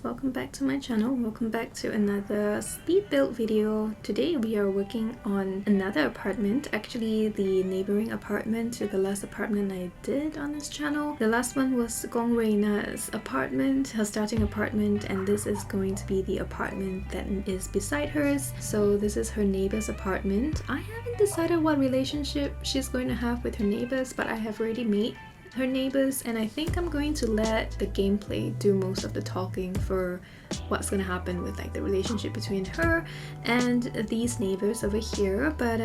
welcome back to my channel. Welcome back to another speed build video. Today we are working on another apartment, actually the neighboring apartment to the last apartment I did on this channel. The last one was Gong Na's apartment, her starting apartment, and this is going to be the apartment that is beside hers. So this is her neighbor's apartment. I haven't decided what relationship she's going to have with her neighbors, but I have already made her neighbors, and I think I'm going to let the gameplay do most of the talking for what's going to happen with like the relationship between her and these neighbors over here. But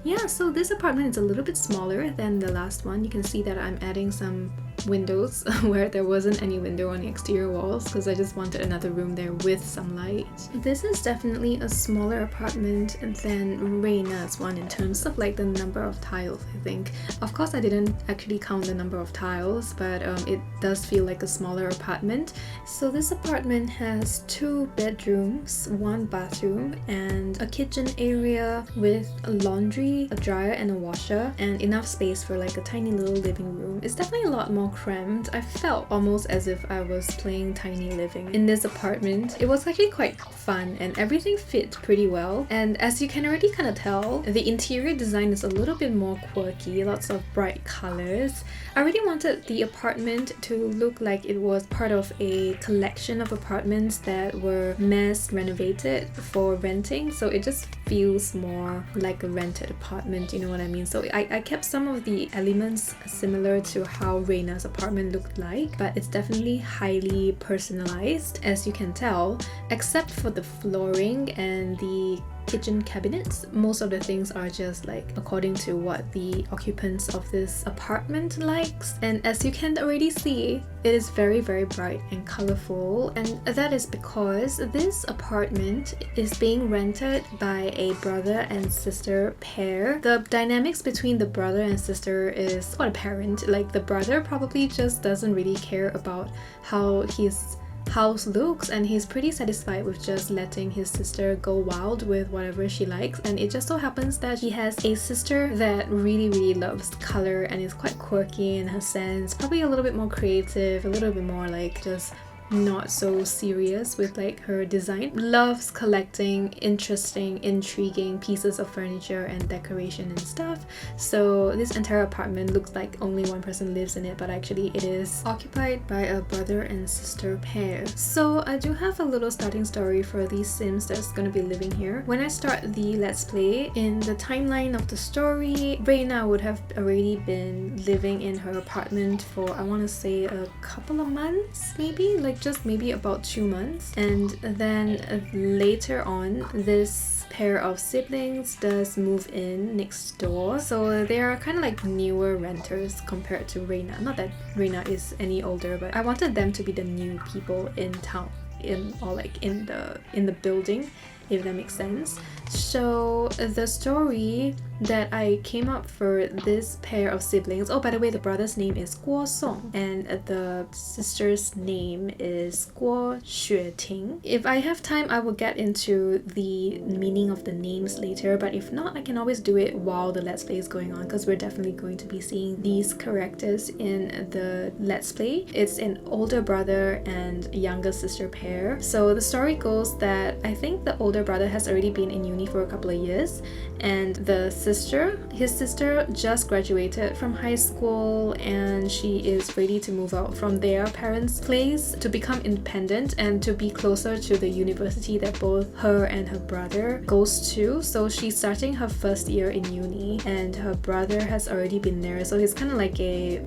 yeah, so this apartment is a little bit smaller than the last one. You can see that I'm adding some windows where there wasn't any window on the exterior walls because I just wanted another room there with some light. This is definitely a smaller apartment than Rui Na's one in terms of like the number of tiles, I think. Of course I didn't actually count the number of tiles, but it does feel like a smaller apartment. So this apartment has 2 bedrooms, 1 bathroom, and a kitchen area with a laundry, a dryer, and a washer, and enough space for like a tiny little living room. It's definitely a lot more crammed. I felt almost as if I was playing tiny living in this apartment. It was actually quite fun and everything fit pretty well. And as you can already kind of tell, the interior design is a little bit more quirky, lots of bright colors. I really wanted the apartment to look like it was part of a collection of apartments that were mass renovated for renting, so it just feels more like a rented apartment, you know what I mean? So I kept some of the elements similar to how Rui Na's apartment looked like, but it's definitely highly personalized, as you can tell, except for the flooring and the kitchen cabinets. Most of the things are just like according to what the occupants of this apartment likes, and as you can already see, it is very bright and colorful, and that is because this apartment is being rented by a brother and sister pair. The dynamics between the brother and sister is quite apparent. Like the brother probably just doesn't really care about how his house looks, and he's pretty satisfied with just letting his sister go wild with whatever she likes. And it just so happens that he has a sister that really loves color and is quite quirky in her sense, probably a little bit more creative, a little bit more like just not so serious with like her design. Loves collecting interesting, intriguing pieces of furniture and decoration and stuff. So this entire apartment looks like only one person lives in it, but actually it is occupied by a brother and sister pair. So I do have a little starting story for these Sims that's gonna be living here. When I start the Let's Play, in the timeline of the story, Rui Na would have already been living in her apartment for, I want to say, a couple of months, maybe like just maybe about 2 months. And then later on, this pair of siblings does move in next door, so they are kind of like newer renters compared to Rui Na. Not that Rui Na is any older, but I wanted them to be the new people in town, in the building, if that makes sense. So the story that I came up for this pair of siblings, oh by the way, the brother's name is Guo Song and the sister's name is Guo Xueting. If I have time, I will get into the meaning of the names later, but if not, I can always do it while the Let's Play is going on, because we're definitely going to be seeing these characters in the Let's Play. It's an older brother and younger sister pair. So the story goes that I think the older brother has already been in uni for a couple of years, and his sister just graduated from high school, and she is ready to move out from their parents' place to become independent and to be closer to the university that both her and her brother goes to. So she's starting her first year in uni, and her brother has already been there, so he's kind of like a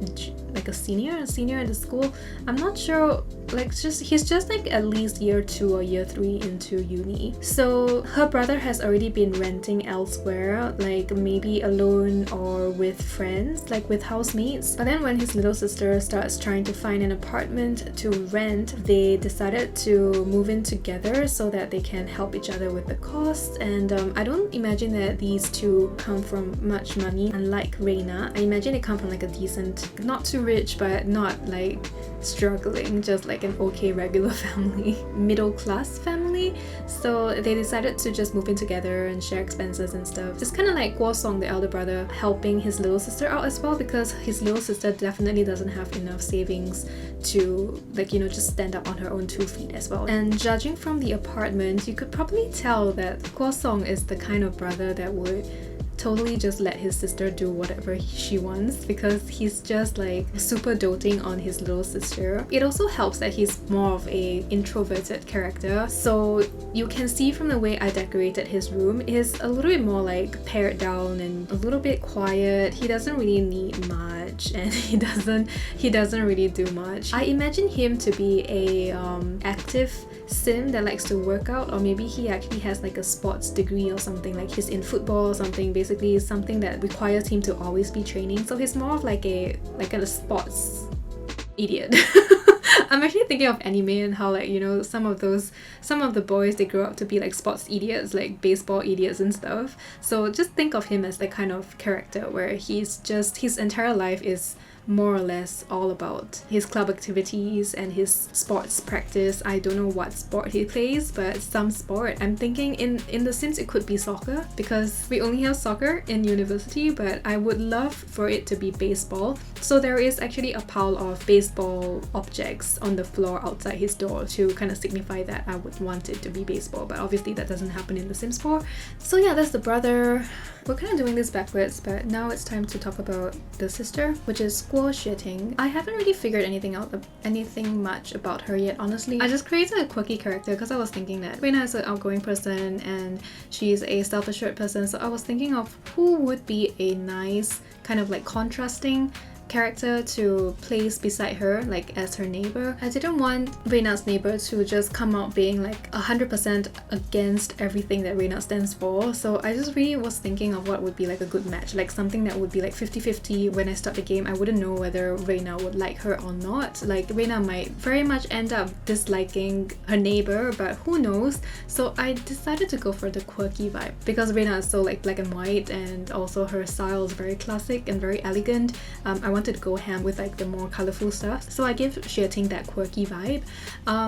senior in the school. I'm not sure, like he's just like at least year 2 or year 3 into uni. So her brother has already been renting elsewhere, like maybe alone or with friends, like with housemates. But then when his little sister starts trying to find an apartment to rent, they decided to move in together so that they can help each other with the costs. And I don't imagine that these two come from much money, unlike Rui Na. I imagine they come from like a decent, not too rich rich but not like struggling, just like an okay regular family, middle class family. So they decided to just move in together and share expenses and stuff. It's kind of like Guo Song, the elder brother, helping his little sister out as well, because his little sister definitely doesn't have enough savings to, like, you know, just stand up on her own 2 feet as well. And judging from the apartment, you could probably tell that Guo Song is the kind of brother that would totally just let his sister do whatever she wants, because he's just like super doting on his little sister. It also helps that he's more of a introverted character, so you can see from the way I decorated his room is a little bit more like pared down and a little bit quiet. He doesn't really need much, and he doesn't really do much. I imagine him to be a active sim that likes to work out, or maybe he actually has like a sports degree or something, like he's in football or something. Basically something that requires him to always be training, so he's more of like a sports idiot. I'm actually thinking of anime and how, like, you know, some of the boys, they grow up to be like sports idiots, like baseball idiots and stuff. So just think of him as the kind of character where he's just, his entire life is more or less all about his club activities and his sports practice. I don't know what sport he plays, but some sport. I'm thinking in The Sims it could be soccer, because we only have soccer in university, but I would love for it to be baseball. So there is actually a pile of baseball objects on the floor outside his door to kind of signify that I would want it to be baseball, but obviously that doesn't happen in The Sims 4. So yeah, that's the brother. We're kind of doing this backwards, but now it's time to talk about the sister, which is Guo Xueting. I haven't really figured anything much about her yet, honestly. I just created a quirky character because I was thinking that Rui Na is an outgoing person and she's a self-assured person, so I was thinking of who would be a nice kind of like contrasting character to place beside her, like as her neighbor. I didn't want Rui Na's neighbor to just come out being like 100% against everything that Rui Na stands for, so I just really was thinking of what would be like a good match, like something that would be like 50-50. When I start the game, I wouldn't know whether Rui Na would like her or not. Like Rui Na might very much end up disliking her neighbor, but who knows. So I decided to go for the quirky vibe because Rui Na is so like black and white, and also her style is very classic and very elegant. I wanted to go ham with like the more colorful stuff, so I give Xueting that quirky vibe.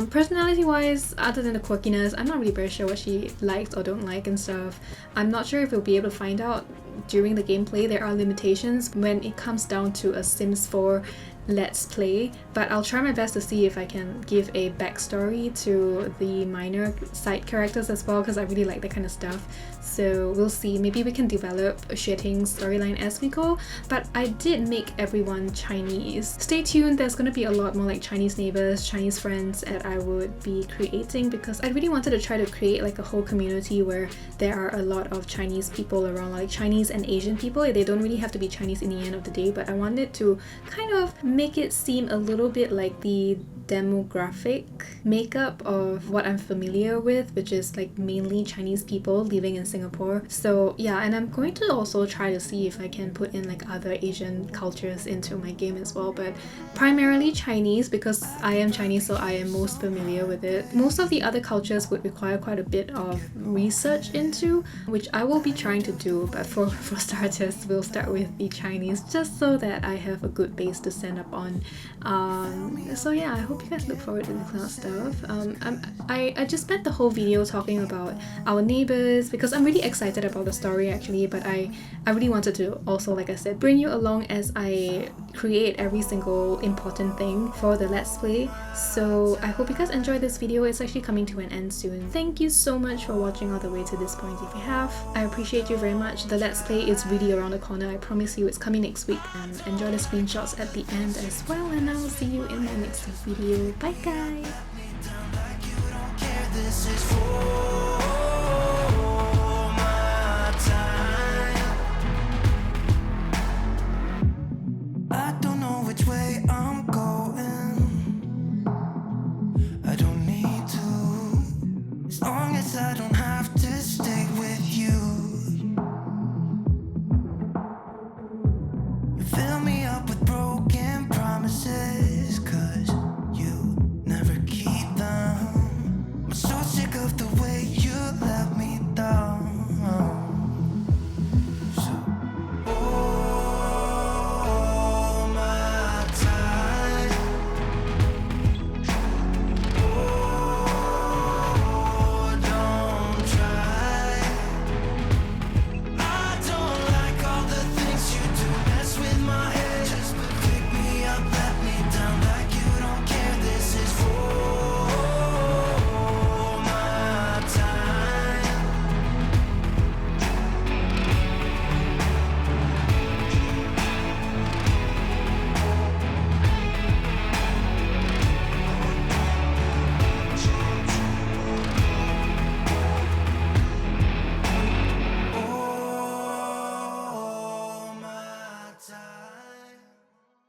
Personality wise, other than the quirkiness, I'm not really very sure what she likes or don't like and stuff. I'm not sure if we'll be able to find out during the gameplay. There are limitations when it comes down to a Sims 4 Let's Play, but I'll try my best to see if I can give a backstory to the minor side characters as well, because I really like that kind of stuff. So we'll see, maybe we can develop Xueting's storyline as we go, but I did make everyone Chinese. Stay tuned, there's gonna be a lot more like Chinese neighbors, Chinese friends that I would be creating, because I really wanted to try to create like a whole community where there are a lot of Chinese people around, like Chinese and Asian people. They don't really have to be Chinese in the end of the day, but I wanted to kind of make it seem a little bit like the demographic makeup of what I'm familiar with, which is like mainly Chinese people living in Singapore. So yeah, and I'm going to also try to see if I can put in like other Asian cultures into my game as well, but primarily Chinese because I am Chinese, so I am most familiar with it. Most of the other cultures would require quite a bit of research into, which I will be trying to do, but for starters we'll start with the Chinese just so that I have a good base to stand up on. So yeah, I hope you guys look forward to this kind of stuff. I just spent the whole video talking about our neighbors because I'm really excited about the story actually, but I really wanted to also, like I said, bring you along as I create every single important thing for the Let's Play. So I hope you guys enjoyed this video. It's actually coming to an end soon. Thank you so much for watching all the way to this point. If you have, I appreciate you very much. The Let's Play is really around the corner. I promise you it's coming next week, and enjoy the screenshots at the end as well, and I will see you in my next video. Bye guys!